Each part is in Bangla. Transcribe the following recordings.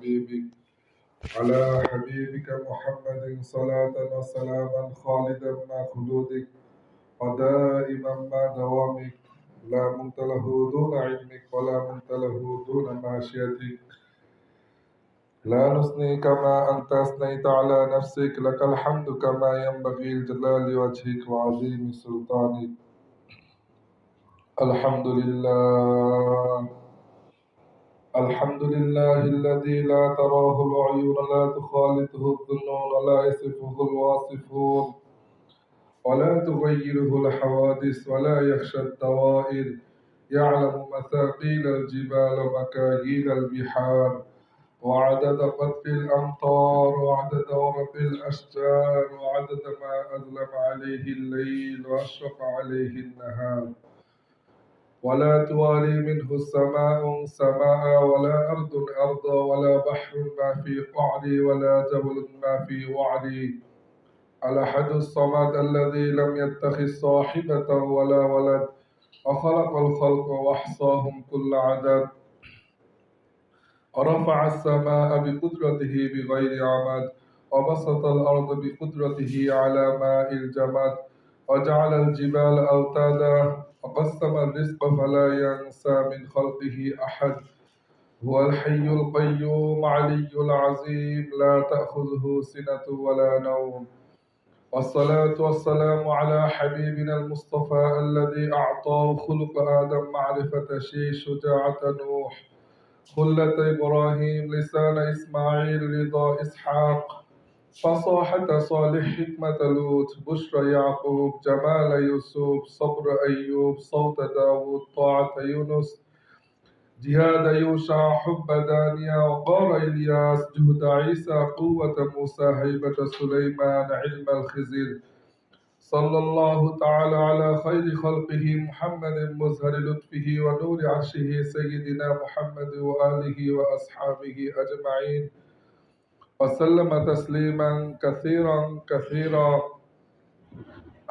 حبيبك على حبيبك محمد صلاة وسلاما خالدا مع خلودك ودائما مع دوامك لا منت له دون علمك ولا منت له دون معصيتك لا نثني كما أنت أثنيت على نفسك لك الحمد كما ينبغي لجلال وجهك وعظيم سلطانك الحمد لله الحمد لله الذي لا تراه العيون لا تخالطه الظنون ولا يصفه الواصفون ولا تغيره الحوادث ولا يخشى الدوائر يعلم مثاقيل الجبال ومكاييل البحار وعدد قطر الأمطار وعدد ورق الأشجار وعدد ما أظلم عليه الليل وأشرق عليه النهار ولا تواري منه السماء سماء ولا أرض أرضا ولا بحر ما في قعري ولا جبل ما في وعري الأحد الصمد الذي لم يتخذ صاحبة ولا ولد وخلق الخلق وأحصاهم كل عدد ورفع السماء بقدرته بغير عمد وبسط الأرض بقدرته على ماء الجمد وجعل الجبال أوتادا وقسم الرزق فلا ينسى من خلقه أحد هو الحي القيوم علي العظيم لا تأخذه سنة ولا نوم والصلاة والسلام على حبيبنا المصطفى الذي أعطاه خلق آدم معرفة شيش شجاعة نوح خلة إبراهيم لسان إسماعيل رضا إسحاق فصاحة صالح حكمة لوط بشرى يعقوب جمال يوسف صبر أيوب صوت داود طاعة يونس جهاد يوشع حب دانيا وقار إلياس جهد عيسى قوة موسى هيبة سليمان علم الخزر صلى الله تعالى على خير خلقه محمد مظهر لطفه ونور عرشه سيدنا محمد وآله وأصحابه أجمعين وسلم تسليما كثيرا كثيرا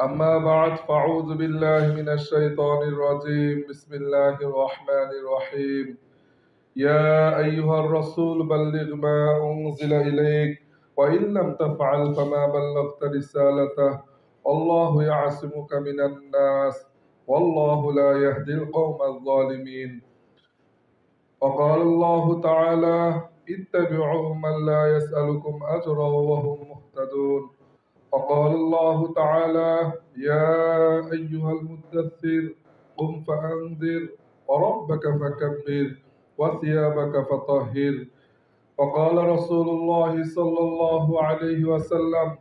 أما بعد فأعوذ بالله من الشيطان الرجيم بسم الله الرحمن الرحيم يا أيها الرسول بلغ ما أنزل إليك وإن لم تفعل فما بلغت رسالته والله يعصمك من الناس والله لا يهدي القوم الظالمين وقال الله تعالى اتبعوا من لا يسألكم أجرا وهم مهتدون وقال الله تعالى يا أيها المدثر قم فأنذر وربك فكبر وثيابك فطهر وقال رسول الله صلى الله عليه وسلم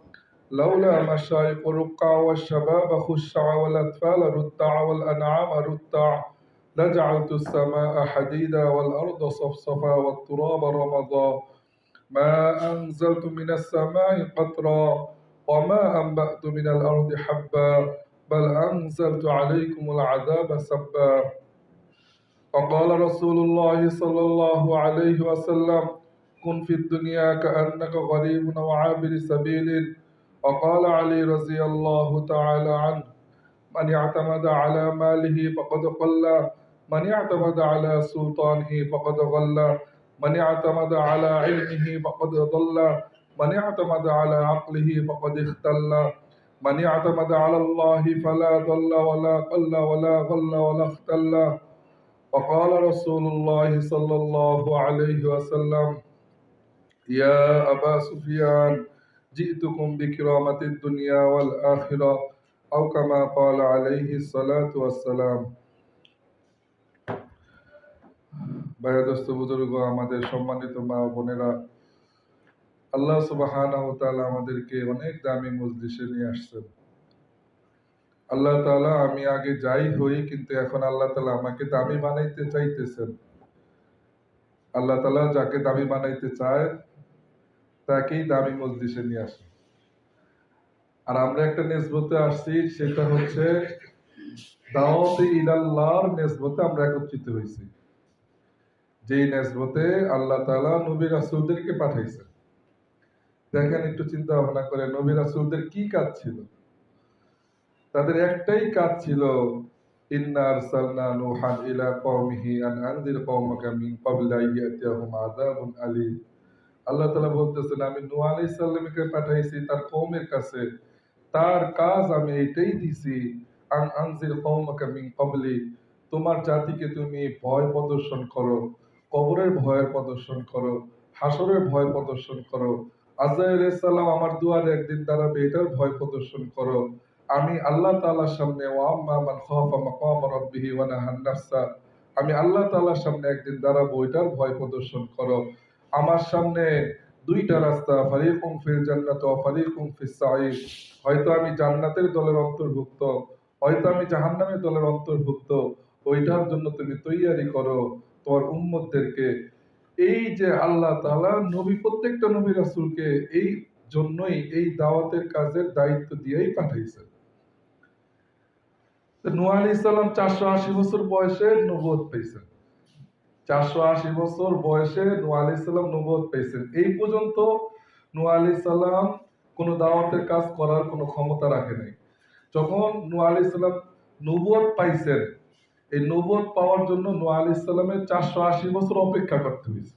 لولا مشايخ رقع والشباب خشع والأطفال رتع والأنعام رتع لجعلت السماء حديدا والأرض صفصفا والتراب رمضا ما أنزلت من السماء قطرا وما أنبأت من الأرض حبا بل أنزلت عليكم العذاب سبا وقال رسول الله صلى الله عليه وسلم كن في الدنيا كأنك غريب أو عابر سبيل وقال علي رضي الله تعالى عنه من اعتمد على ماله فقد قل من اعتمد على سلطانه فقد غل من اعتمد على علمه فقد ضل من اعتمد على عقله فقد اختل من اعتمد على الله فلا ضل ولا قل ولا غل ولا اختل وقال رسول الله صلى الله عليه وسلم يا أبا سفيان جئتكم بكرامة الدنيا والآخرة أو كما قال عليه الصلاة والسلام বায়াদস্ত বুজুর্গ আমাদের সম্মানিত মা বোনেরা আল্লাহ সুবহানাহু ওয়া তাআলা আমাদেরকে অনেক দামি মজলিসে নিয়ে আসছেন আল্লাহ তাআলা আমি আগে যাই হই কিন্তু এখন আল্লাহ তাআলা আমাকে দামি বানাইতে চাইতেছেন আল্লাহ তাআলা যাকে দামি বানাইতে চায় তাকেই দামি মজলিসে নিয়ে আসে আর আমরা একটা নিসবতে আসছি সেটা হচ্ছে দাওয়াতে ইলাল্লাহর নিসবতে আমরা একত্রিত হয়েছি যেই নিসবতে আল্লাহ তাআলা নবী রাসূলদেরকে পাঠাইছেন দেখেন একটু চিন্তা ভাবনা করে নবী রাসূলদের কি কাজ ছিল তাদের একটাই কাজ ছিল ইন্না আরসালনা নূহান ইলা কওমিহি আন আনযির কওমাকা মিন ক্বাবলি আন ইয়াতিয়াহুম আযাবুন আলীম আল্লাহ তাআলা বলতেছেন, আমি নূহ আলাইহিস সালামকে পাঠাইছি তার কওমের কাছে, তার কাজ আমি এটাই দিছি, আন আনজির কওমাকা মিন ক্বাবলি, তোমার জাতিকে তুমি ভয় প্রদর্শন করো, কবরের ভয় প্রদর্শন করো, হাসরের ভয় প্রদর্শন করো, আজরাইল আলাইহিস সালাম আমার দুয়ারে একদিন দাঁড়াবে এটার ভয় প্রদর্শন করো। আমি আল্লাহ তাআলার সামনে ওয়া আম্মা মান খাফা মাকাম রাব্বিহি ওয়া নাহান নাফসা, আমি আল্লাহ তাআলার সামনে একদিন দাঁড়াবো এটার ভয় প্রদর্শন করো। আমার সামনে দুইটা রাস্তা, ফারিকুম ফিল জান্নাত ওয়া ফারিকুম ফিস সাঈর, হয়তো আমি জান্নাতের দলের অন্তর্ভুক্ত, হয়তো আমি জাহান্নামের দলের অন্তর্ভুক্ত, ওইটার জন্য তুমি তৈয়ারি করো তোমার উম্মতদেরকে। এই যে আল্লাহ তাআলা নবী, প্রত্যেকটা নবী রাসূলকে এই জন্যই এই দাওয়াতের কাজের দায়িত্ব দিয়েই পাঠাইছেন। নূহ আলাইহিস সালাম 480 বছর বয়সে নবুয়ত পেয়েছেন। 480 বছর বয়সে নূহ আলাইহিস সালাম নবুয়ত পেয়েছেন। এই পর্যন্ত নূহ আলাইহিস সালাম কোন দাওয়াতের কাজ করার কোনো ক্ষমতা রাখে নাই। যখন নূহ আলাইহিস সালাম নবুয়ত পাইছেন, এই নবুয়ত পাওয়ার জন্য নূহ আলাইহিস সালামের 480 বছর অপেক্ষা করতে হয়েছে।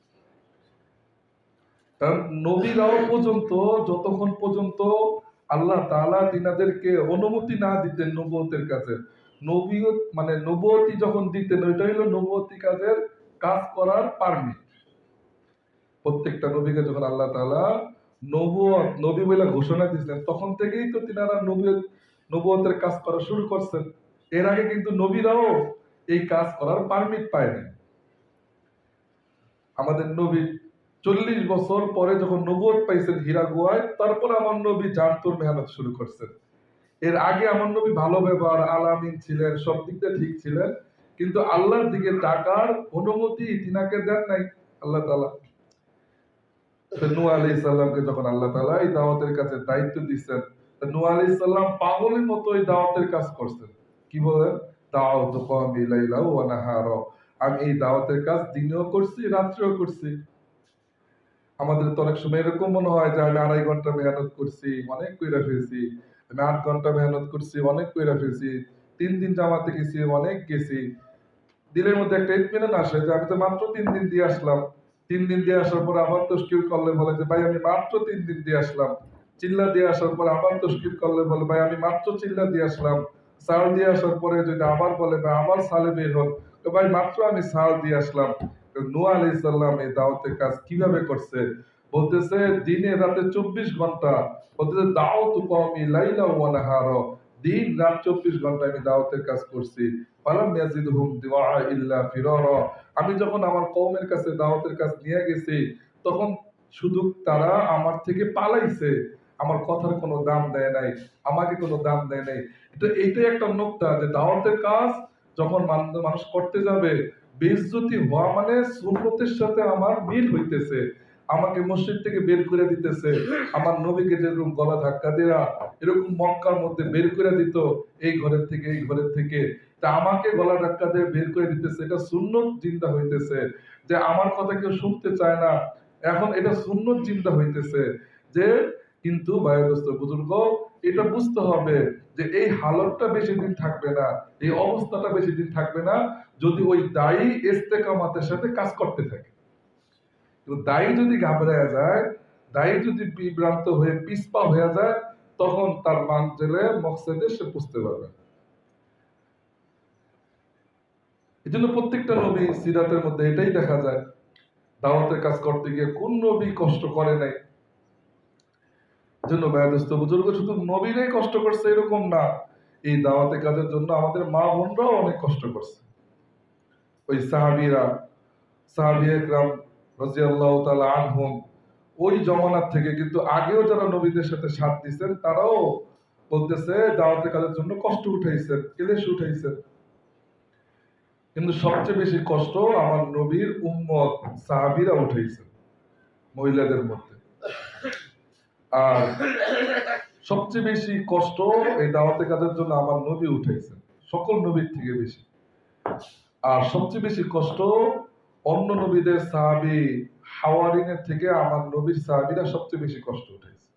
কারণ নবীরাও পর্যন্ত, যতক্ষণ পর্যন্ত আল্লাহ তাআলা তিনাদেরকে অনুমতি না দিতেন নবুয়তের কাছে, নবীয়ত মানে নবুয়তি যখন দিতেন, ওইটা হলো নবুয়তি কাজের কাজ করার পারমিট। প্রত্যেকটা নবীকে যখন আল্লাহ তাআলা নবুয়ত নবী বলে ঘোষণা দিয়েছেন, তখন থেকেই তো তিনারা নবুয়তের কাজ করা শুরু করছেন। এর আগে কিন্তু নবীরাও এই কাজ করার পারমিট পায় নাই। আমাদের নবী 40 বছর পরে যখন নবুয়ত পাইছেন হীরা গুহায়, তারপর আমার নবী জানতুর মেহনত শুরু করছেন। এর আগে আমার নবী ভালো ব্যবহার, আলামিন ছিলেন, সব দিক দিয়ে ঠিক ছিলেন, কিন্তু আল্লাহর দিকে তাকার অনুমতি তিনাকে দেন নাই আল্লাহ তাআলা। নূহ আলাইহিস সালামকে যখন আল্লাহ তাআলা এই দাওয়াতের কাছে দায়িত্ব দিয়েছেন, নূহ আলাইহিস সালাম পাগলের মতো এই দাওয়াতের কাজ করছেন। কি বলেন? দাওয়াতু কওমি লাইলা ওয়া নাহারা, আমি এই দাওয়াতের কাজ দিনেও করছি, রাত্রেও করছি। আমাদের তো অনেক সময় এরকম মনে হয় যে আমি 2.5 ঘন্টা মেহনত করছি, অনেক কইরা ফেলছি, আমি 8 ঘন্টা মেহনত করছি, অনেক কইরা ফেলছি, 3 দিন জামাতে গেছি, অনেক গেছি। দিলের মধ্যে একটা ইতমিনান আসে যে আমি তো মাত্র 3 দিন দিয়ে আসলাম। 3 দিন দিয়ে আসার পর আবার তশকির করলে বলে যে ভাই আমি মাত্র 3 দিন দিয়ে আসলাম। চিল্লা দিয়ে আসার পর আবার তশকির করলে বলে ভাই আমি মাত্র চিল্লা দিয়ে আসলাম। সাল দিয়ে আসার পরে যদি আবার বলে ভাই আবার সালে বের হন, তো ভাই মাত্র আমি সাল দিয়ে আসলাম। নূহ আলাইহিস সালাম এই দাওয়াতের কাজ কিভাবে করছে? বলতেছে দিনে রাতে 24 ঘন্টা, বলতেছে দাওয়াতু কওমি লাইলা ওয়া নাহারা, দিন রাত 24 ঘন্টা আমি দাওয়াতের কাজ করছি। ফালাম ইয়াজিদহুম দুআ ইল্লা ফিরারা, আমি যখন আমার কওমের কাছে দাওয়াতের কাজ নিয়ে গেছি, তখন শুধু তারা আমার থেকে পালাইছে, আমার কথার কোনো দাম দেয় নাই, আমাকে কোনো দাম দেয় নাই। এইটাই একটা নোকতা যে দাওয়াতের কাজ যখন মানুষ করতে যাবে, বেইজ্জতি হওয়া মানে সুন্নতের সাথে আমার মিল হইতেছে। আমাকে মসজিদ থেকে বের করে দিতেছে, আমার নবীকে যেরকম গলা ধাক্কা দেয়া এরকম মক্কার মধ্যে বের করে দিত, এই ঘরের থেকে এই ঘরের থেকে, তা আমাকে গলা ধাক্কা দিয়ে বের করে দিতেছে। এটা সুন্নত জিন্দা হইতেছে যে আমার কথা কেউ শুনতে চায় না, এখন এটা সুন্নত জিন্দা হইতেছে যে। কিন্তু বায়ুদস্ত বুজুর্গ, এটা বুঝতে হবে যে এই হালতটা বেশি দিন থাকবে না, এই অবস্থাটা বেশি দিন থাকবে না, যদি ওই দায়ী ইস্তেকামাতের সাথে কাজ করতে থাকে। কিন্তু দায়ী যদি ঘাবড়ায় যায়, দায়ী যদি বিভ্রান্ত হয়ে পিছপা হয়ে যায়, তখন তার মানজেলে মকসেদে সে বুঝতে পারবে। এই জন্য প্রত্যেকটা নবী সিরাতের মধ্যে এটাই দেখা যায়, দাওয়াতের কাজ করতে গিয়ে কোন নবী কষ্ট করে নাই। জন্য বায়াদস্ত বুজুর্গ শুধু নবীরাই কষ্ট করছে এরকম না, এই দাওয়াতের কাজের জন্য আমাদের মা বোনরাও অনেক কষ্ট করছে। ওই সাহাবীরা, সাহাবী একরাম রাদিয়াল্লাহু তাআলা আনহুম, ওই জমানার থেকে, কিন্তু আগেও যারা নবীদের সাথে সাথ দিয়েছেন তারাও বলতেছে দাওয়াতের কাজের জন্য কষ্ট উঠাইছেন, ক্লেশ উঠাইছেন। কিন্তু সবচেয়ে বেশি কষ্ট আমার নবীর উম্মত সাহাবীরা উঠাইছেন মহিলাদের মধ্যে। আর সবচেয়ে বেশি কষ্ট এই দাওয়াতের কাজের জন্য আমার নবী উঠাইছেন, সকল নবীর থেকে বেশি। আর সবচেয়ে বেশি কষ্ট অন্য নবীদের সাহাবী হাওয়ারিনের থেকে আমার নবীর সাহাবীরা সবচেয়ে বেশি কষ্ট উঠাইছে।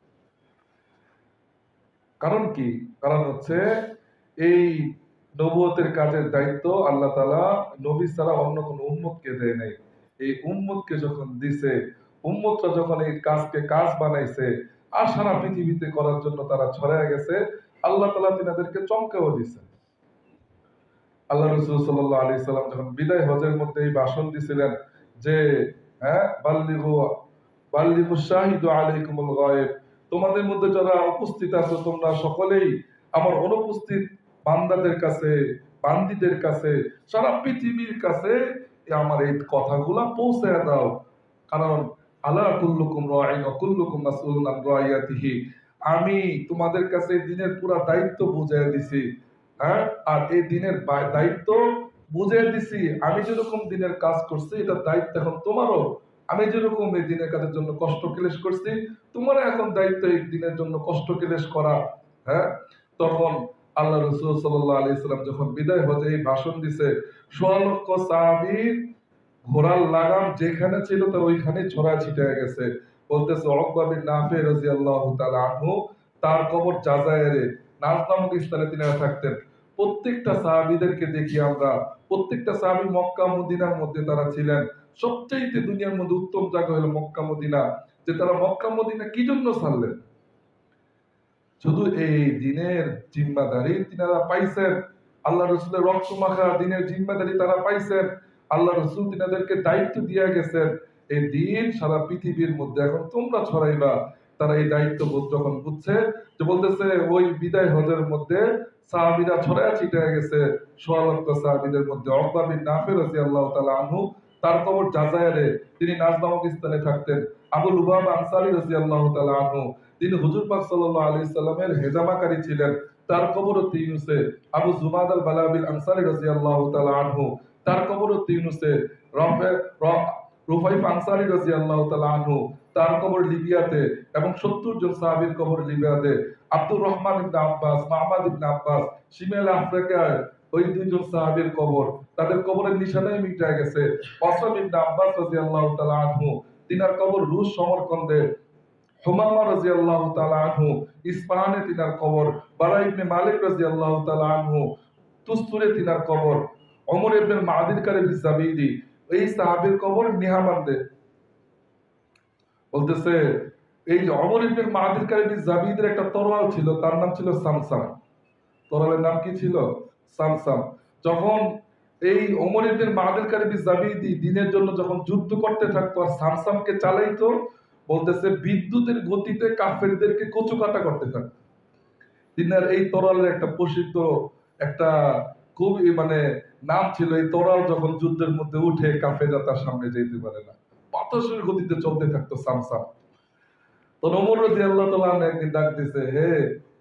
কারণ কি? কারণ হচ্ছে এই নবুয়তের কাজের দায়িত্ব আল্লাহ তাআলা নবী ছাড়া অন্য কোন উম্মতকে দেয় নাই। এই উম্মতকে যখন দিছে, উম্মতরা যখন এই কাজকে কাজ বানাইছে আর সারা পৃথিবীতে করার জন্য তারা ছড়ায় গেছে, আল্লাহ তাআলা তিনাদেরকে চমকেও দিছে। আল্লাহ রাসূল সাল্লাল্লাহু আলাইহি সাল্লাম যখন বিদায় হজের মধ্যে এই ভাষণ দিছিলেন যে বাল্লিগু বাল্লিগু শাহিদু আলাইকুমুল গায়ব, তোমাদের মধ্যে যারা উপস্থিত আছো তোমরা সকলেই আমার অনুপস্থিত বান্দাদের কাছে, বান্দীদের কাছে, সারা পৃথিবীর কাছে আমার এই কথাগুলা পৌঁছে দাও। কারণ আলা কুল্লুকুম রাঈন ওয়া কুল্লুকুম মাসউলুন আন রাইয়াতিহি, আমি তোমাদের কাছে দিনের পুরা দায়িত্ব বুঝাইয়া দিছি। আর এই দিনের দায়িত্ব বুঝিয়ে দিছি। আমি যেরকম দিনের কাজ করছি এটার দায়িত্ব এখন তোমারও। আমি যেরকম এই দিনের কাজের জন্য কষ্ট ক্লেশ করছি, তোমার এখন দায়িত্ব এই দিনের জন্য কষ্ট ক্লেশ করা। হ্যাঁ, তখন আল্লাহ রাসূল সাল্লাল্লাহু আলাইহি সাল্লাম যখন বিদায় হজে এই ভাষণ দিছে, সোয়া লক্ষ সাহাবীর ঘোড়ার লাগাম যেখানে ছিল তার ওইখানে ছড়ায় ছিটায় গেছে। বলতেছে উকবা বিন নাফি রাদিয়াল্লাহু তাআলা আনহু, তার কবর জাযায়েরে নাজ নামক স্থানে তিনি থাকতেন। প্রত্যেকটা সাহাবীদেরকে দেখি আমরা, প্রত্যেকটা সাহাবী মক্কা মদিনার মধ্যে তারা ছিলেন। সবচাইতে দুনিয়ার মধ্যে উত্তম জায়গা হলো মক্কা মদিনা। যে তারা মক্কা মদিনা কি জন্য ছাড়লেন? শুধু এই দিনের জিম্মাদারি তিনারা পাইছেন, আল্লাহ রসুলের রক্ত মাখা দিনের জিম্মাদারি তারা পাইছেন। আল্লাহ রসুল তিনাদেরকে দায়িত্ব দিয়ে গেছেন এই দিন সারা পৃথিবীর মধ্যে এখন তোমরা ছড়াইবা। তারা এই দায়িত্ব বোধ যখন বুঝছে, যে বলতেছে ওই বিদায় হজের মধ্যে সাহাবীরা ছড়ায় ছিটায় গেছে। সোয়া লক্ষ সাহাবীদের মধ্যে উকবা বিন নাফি রাদিয়াল্লাহু তাআলা আনহু, তার কবর জাযায়েরে, তিনি নাজ নামক স্থানে থাকতেন। আবু লুবাবা আনসারী রাদিয়াল্লাহু তাআলা আনহু, তিনি হুজুর পাক সাল্লাল্লাহু আলাইহি সাল্লামের হেজামাকারী ছিলেন, তার কবরও তিউনুসে। আবু জুমাদ আল বালাবিল আনসারী রাদিয়াল্লাহু তাআলা আনহু, তার কবরও তিউনুসে। রুফাইফ আনসারী রাদিয়াল্লাহু তাআলা আনহু, তার কবর লিবিয়াতে, এবং 70 জন সাহাবীর কবর লিবিয়াতে। আব্দুর রহমান ইবনে আব্বাস, মাহমুদ ইবনে আব্বাস, শিমাল আফ্রিকায় ওই দুইজন সাহাবীর কবর, তাদের কবরের নিশানাই মিটে গেছে। ওয়াসিম ইবনে আব্বাস রাদিয়াল্লাহু তাআলা আনহু, তিনার কবর রুশ সমরকন্দে। হুমামা রাদিয়াল্লাহু তাআলা আনহু, ইসফাহানে তিনার কবর। বারা ইবনে মালিক রাদিয়াল্লাহু তাআলা আনহু, তুস্তুরে তিনার কবর। ওমর ইবনে মাদির কারিবি জাবিদি, এই সাহাবীর কবর নিহামান্দে। বলতেছে এই যে ওমর ইবনে মাদির কারিবি জাবিদের একটা তরোয়াল ছিল, তার নাম ছিল সামসাম। তরোয়ালের নাম কি ছিল? সামসাম। যখন এই ওমর ইবনে মাদির কারিবি জাবিদি দিনের জন্য যখন যুদ্ধ করতে থাকতো আর সামসামকে চালাইতো, বলতেছে বিদ্যুতের গতিতে কাফেরদেরকে কচুকাটা করতে থাকতো। তিনার এই তরোয়ালের একটা প্রসিদ্ধ একটা খুবই নাম ছিল, এই তরোয়াল যখন যুদ্ধের মধ্যে উঠে কাফেররা তার সামনে যেতে পারে না, বাতাসের গতিতে চলতে থাকতো সামসাম। তো ওমর রাদিয়াল্লাহু তাআলা একদিন ডাক দিছে, হে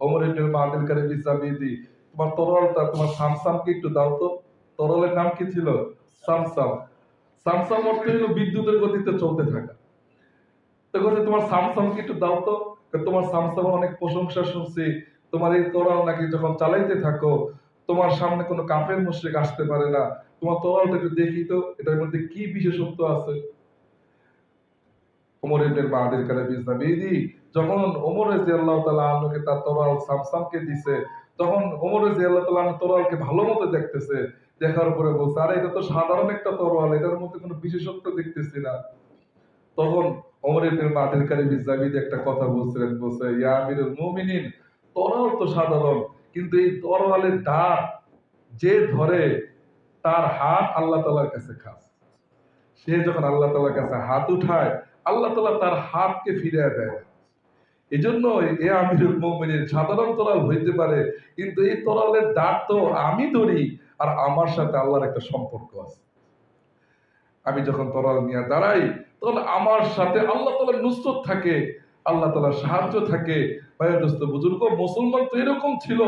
ওমর ইবনে মাদিল কারিবি জাবিদি, তোমার তরোয়ালটা তোমার সামসামকে একটু দাও তো। তরোয়ালের নাম কি ছিল? সামসাম। সামসাম অর্থ হলো বিদ্যুতের গতিতে চলতে থাকা। তো বলছে তোমার সামসামকে একটু দাও তো। তোমার সামসাম অনেক প্রশংসা শুনছি, তোমার এই তরোয়াল নাকি যখন চালাইতে থাকো তোমার সামনে কোনো কাফের মুশরিক আসতে পারে না। তোমার তরোয়ালটা একটু দেখি তো, এটার মধ্যে কি বিশেষত্ব আছে। ওমর ইবনে মাদির কারিবি জাবিদি যখন ওমর রাদিয়াল্লাহু তাআলা আনহুকে তার তরোয়াল সামসামকে দিছে, তখন ওমর রাদিয়াল্লাহু তাআলা আনহু তরোয়ালকে ভালোমতো দেখতেছে। দেখার পরে বলছে, আরে এটা তো সাধারণ একটা তরোয়াল, এটার মধ্যে কোনো বিশেষত্ব দেখতেছি না। তখন ওমর ইবনে মাদির কারিবি জাবিদি একটা কথা বলছিলেন, বলছে, ইয়া আমিরুল মুমিনিন, তরোয়াল তো সাধারণ, কিন্তু এই তরোয়ালের দাঁত যে ধরে তার হাত আল্লাহ তাআলার কাছে খাস। সে যখন আল্লাহ তাআলার কাছে হাত উঠায়, আল্লাহ তাআলা তার হাতকে ফিরিয়ে দেয়। এজন্য এ আমিরুল মুমিনিন, সাধারণ তরল হইতে পারে, কিন্তু এই তরলের দাঁত তো আমি ধরি, আর আমার সাথে আল্লাহর একটা সম্পর্ক আছে। আমি যখন তরল নিয়ে দাঁড়াই তখন আমার সাথে আল্লাহ তাআলার নুসরত থাকে, আল্লাহ তাআলার সাহায্য থাকে। ভাইয়া দোস্ত বুজুর্গ, মুসলমান তো এরকম ছিল।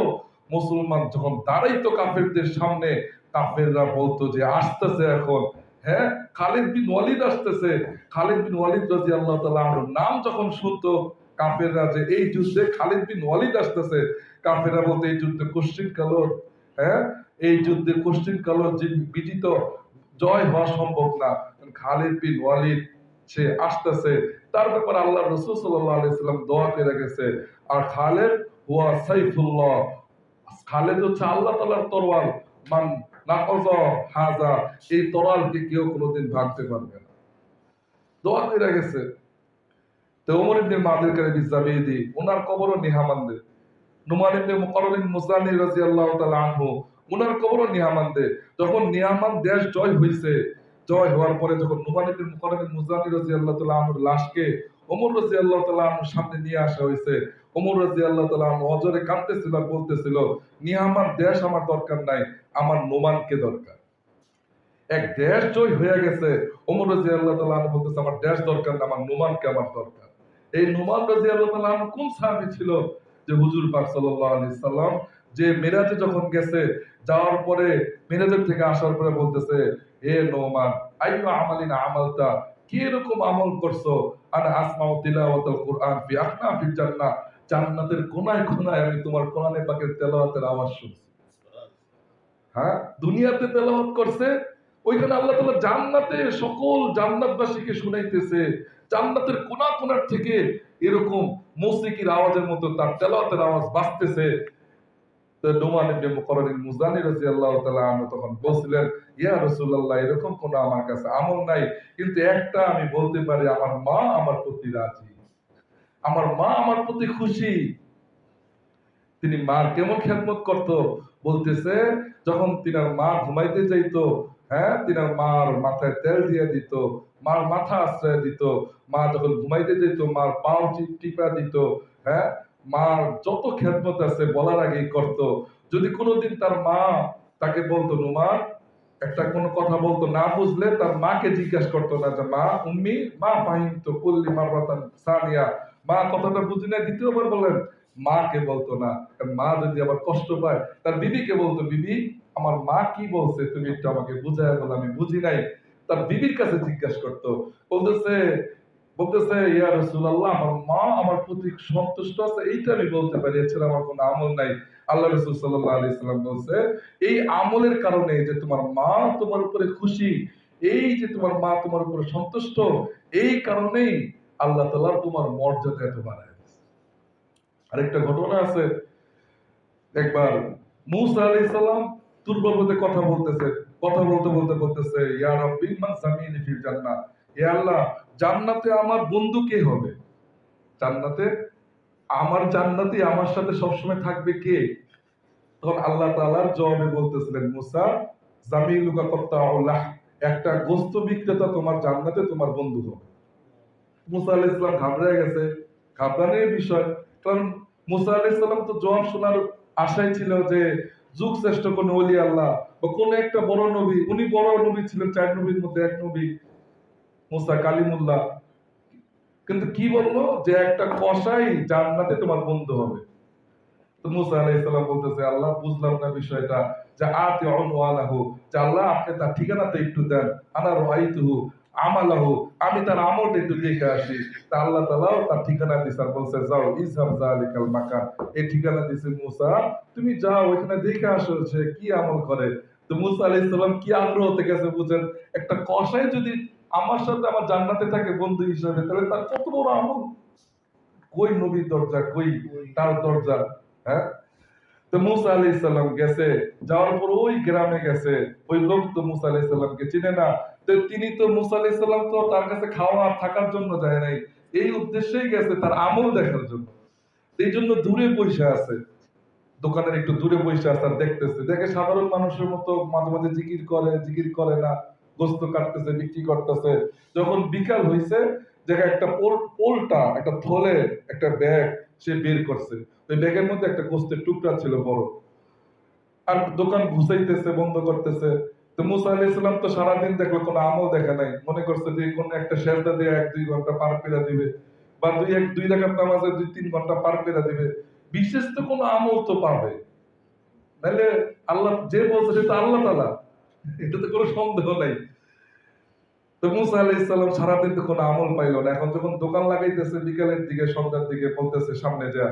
মুসলমান যখন দাঁড়াইতো কাফেরদের সামনে, কাফেররা বলতো যে আসতেছে এখন, হ্যাঁ, খালিদ বিন ওয়ালিদ আসতেছে। খালিদ বিন ওয়ালিদ রাদিয়াল্লাহু তাআলা আনহুর নাম যখন শুনতো কাফেররা, যে এই যুদ্ধে খালিদ বিন ওয়ালিদ আসতেছে, কাফেররা বলতো এই যুদ্ধে কোশ্চিন কালো, হ্যাঁ, এই যুদ্ধে কোশ্চিন কালো যে বিজিত জয় হওয়া সম্ভব না। খালিদ বিন ওয়ালিদ সে আসতেছে, তার ব্যাপারে আল্লাহ রাসূল সাল্লাল্লাহু আলাইহি সাল্লাম দোয়া করে গেছে। আর খালিদ হুয়া সাইফুল্লাহ, খালিদ হচ্ছে আল্লাহ তাআলার তরোয়াল। মান নাকাযা হাযা, এই তরোয়ালকে কেউ কোনোদিন ভাঙতে পারবে না। দোয়া করে গেছে। তো ওমর ইবনে মাদির কারিবি জাবিদি ওনার কবরও নিহামান্দে, নুমান ইবনে মুকাররিন মুসানি রাদিয়াল্লাহু তাআলা আনহু ওনার কবরও নিহামান্দে। যখন নিয়ামান দেশ জয় হইছে, জয় হওয়ার পরে যখন নুমান ইবনে মুকাররিন মুসানি রাদিয়াল্লাহু তাআলা আনহুর লাশকে ওমর রাদিয়াল্লাহু তাআলা আনহুর সামনে নিয়ে আসা হয়েছে, ওমর রাদিয়াল্লাহু তাআলা আনহু অজরে কাঁদতেছিল আর বলতেছিল, নিয়ামান দেশ আমার দরকার নাই, আমার নোমানকে দরকার। এক দেশ জয় হয়ে গেছে, ওমর রাদিয়াল্লাহু তাআলা আনহু বলতেছে আমার দেশ দরকার না, আমার নোমানকে আমার দরকার। এই নোমান রাদিয়াল্লাহু তাআলা আনহু কোন সাহাবী ছিল? যে হুজুর পাক সাল্লাল্লাহু আলাইহি সাল্লাম যে মেরাজে যখন গেছে, যাওয়ার পরে মেরাজের থেকে আসার পরে বলতেছে, হে নোমান, আইয়ু আমালিন আমালতা, কি এরকম আমল করছো? আনা আসমাউ তিলাওয়াতাল কুরআন ফি আখনাফিল জান্নাহ, জান্নাতের কোনায় কোনায় আমি তোমার কোরআনে পাকের তেলাওয়াতের আওয়াজ শুনছি। হ্যাঁ, দুনিয়াতে তেলাওয়াত করছে, ওইখানে আল্লাহ তাআলা জান্নাতে সকল জান্নাতবাসীকে শুনাইতেছে, জান্নাতের কোনা কোনার থেকে এরকম মুসিকির আওয়াজের মতো তার তেলাওয়াতের আওয়াজ বাজতেছে। তো নোমান ইবনে মুকাররিন মুজানি রাদিয়াল্লাহু তাআলা আনহু তখন বলছিলেন, ইয়া রাসূলুল্লাহ, এরকম কোন আমার কাছে আমল নাই, কিন্তু একটা আমি বলতে পারি, আমার মা আমার প্রতি রাজি, আমার মা আমার প্রতি খুশি। তিনি মার কেমন খেদমত করত বলতেছে, যখন তিনার মা ঘুমাইতে যাইতো, হ্যাঁ, তিনার মার মাথায় তেল দিয়ে দিত, মার মাথা আশ্রয় দিত, মা যখন ঘুমাইতে যেত মার পাও টিপা দিত, হ্যাঁ, মার যত খেদমত আছে বলার আগেই করত। যদি কোনোদিন তার মা তাকে বলতো নুমান, একটা কোনো কথা বলতো না বুঝলে তার মাকে জিজ্ঞাসা করতো না যে মা উম্মি মা ফাহিম তো কুল্লি মাররাতান সানিয়া, মা কথাটা বুঝি না দ্বিতীয়বার বলেন, মাকে বলতো না। কারণ মা যদি আবার কষ্ট পায় তার বিবিকে বলতো, বিবি আমার মা কি বলছে তুমি একটু আমাকে বুঝায় বলো, আমি বুঝি নাই। তার বিবির কাছে জিজ্ঞাসা করতো, বলতেছে বলতেছে ইয়া রাসূলুল্লাহ, আমার মা আমার প্রতি সন্তুষ্ট আছে এইটা আমি বলতে পারি, এছাড়া আমার কোনো আমল নাই। আল্লাহ রাসূল সাল্লাল্লাহু আলাইহি সাল্লাম বলছে, এই আমলের কারণে যে তোমার মা তোমার উপরে খুশি, এই যে তোমার মা তোমার উপরে সন্তুষ্ট, এই কারণেই আল্লাহ তাআলা তোমার মর্যাদা এত বাড়ায় দিয়েছে। আরেকটা ঘটনা আছে, একবার মূসা আলাইহিস সালাম তুরবাবতে কথা বলতেছে, কথা বলতে বলতে বলতেছে, ইয়া রাব্বি মান সামিনি ফিল জান্নাহ, হে আল্লাহ, জান্নাতে আমার বন্ধু কে হবে? জান্নাতে আমার জান্নাতি আমার সাথে সবসময় থাকবে কে? তখন আল্লাহ তাআলার জবাবে বলতেছিলেন, মুসা জামিলুকা কত্তাউল্লাহ, একটা গোশত বিক্রেতা তোমার জান্নাতে তোমার বন্ধু হবে। মুসা আলাইহিস সালাম ঘাবড়ে গেছে, ঘাবড়ানোর বিষয়, কারণ মুসা আলাইহিস সালাম তো জবাব শোনার আশায় ছিল যে যুগ শ্রেষ্ঠ কোন ওলি আল্লাহ বা কোন একটা বড় নবী, উনি বড় নবী ছিলেন, চার নবীর মধ্যে এক নবী মুসা কালিমুল্লাহ। কিন্তু কি বললো যে একটা কসাই জান্নাতে তোমার বন্ধু হবে। তো মুসা আলাইহিস সালাম বলতেছে, আল্লাহ বুঝলাম না বিষয়টা, যে আতি উনওয়ানাহু, যে আল্লাহ আপনি তার ঠিকানাটা একটু দেন, আনা রাআইতুহু আমালাহু, আমি তার আমলটা একটু দেখে আসি। তা আল্লাহ তাআলা তার ঠিকানা দিয়েছে আর বলছে, যাও ইযহাব যালিকাল মাকান, এই ঠিকানা দিয়েছে মুসা, তুমি যাও ওখানে দেখে আসো সে কি আমল করে। তো মুসা আলাইহিস সালাম কি আগ্রহ হতে গেছে বুঝেন, একটা কসাই যদি আমার সাথে আমার জান্নাতে থাকে বন্ধু হিসেবে, তাহলে তার কত বড় আমল, কই নবীর দরজা, কই তার দরজা। হ্যাঁ, তো মুসা আলাইহিস সালাম গেছে, যাওয়ার পর ওই গ্রামে গেছে, ওই লোক তো মুসা আলাইহিস সালামকে চিনে না। তো তিনি তো মুসা আলাইহিস সালাম তো তার কাছে খাওয়া আর থাকার জন্য যায় নাই, এই উদ্দেশ্যেই গেছে তার আমল দেখার জন্য। এই জন্য দূরে বসে আছে, দোকানের একটু দূরে বসে আছে আর দেখতেছে, দেখে সাধারণ মানুষের মতো মাঝে মাঝে জিকির করে, জিকির করে না, গোস্ত কাটতেছে, বিক্রি করতেছে। যখন বিকাল হইছে, দেখে একটা পোলটা একটা থলে একটা ব্যাগ সে বের করছে, ওই ব্যাগের মধ্যে একটা গোস্তের টুকরা ছিল বড়, আর দোকান ঘুষাইতেছে, বন্ধ করতেছে। তো মুসা আলাইহিস সালাম তো সারাদিন দেখলো কোনো আমল দেখে নাই, মনে করছে যে কোনো একটা সেজদা দিয়ে 1-2 ঘন্টা পার করে দিবে, বা দুই রাকাত নামাজে 2-3 ঘন্টা পার করে দিবে, বিশেষ তো কোনো আমল তো পাবে নাহলে, আল্লাহ যে বলছে সেটা আল্লাহ তাআলা, এটা তো কোনো সন্দেহ নাই। তো মুসা আলাইহিস সালাম সারাদিন তো কোনো আমল পাইলো না, এখন যখন দোকান লাগাইতেছে বিকালের দিকে সন্ধ্যার দিকে, বলতেছে সামনে যা,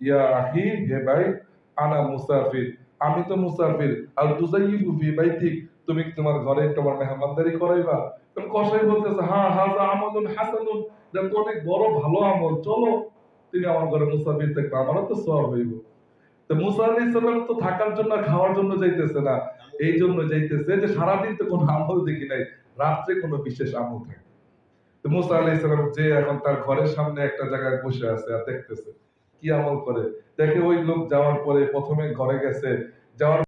ইয়া আখি, হে ভাই, আনা মুসাফির, আমি তো মুসাফির, আল তুজাইয়িবু ফি বাইতিক, তুমি কি তোমার ঘরে তোমার মেহমানদারি করাইবা? তখন কসাই বলতেছে, হ্যাঁ হাযা আমালুন হাসানুন, এটা তো অনেক বড় ভালো আমল, চলো তুমি আমার ঘরে মুসাফির থাকবে, আমারও তো সওয়াব হইব। তো মুসা আলাইহিস সালাম তো থাকার জন্য আর খাওয়ার জন্য যাইতেছে না, এই জন্য যাইতেছে যে সারাদিন তো কোনো আমল দেখি নাই, রাত্রে কোনো বিশেষ আমল থাকে। তো মুসা আলাইহিস সালাম যে এখন তার ঘরের সামনে একটা জায়গায় বসে আছে আর দেখতেছে কি আমল করে। দেখে ওই লোক যাওয়ার পরে প্রথমে ঘরে গেছে, যাওয়ার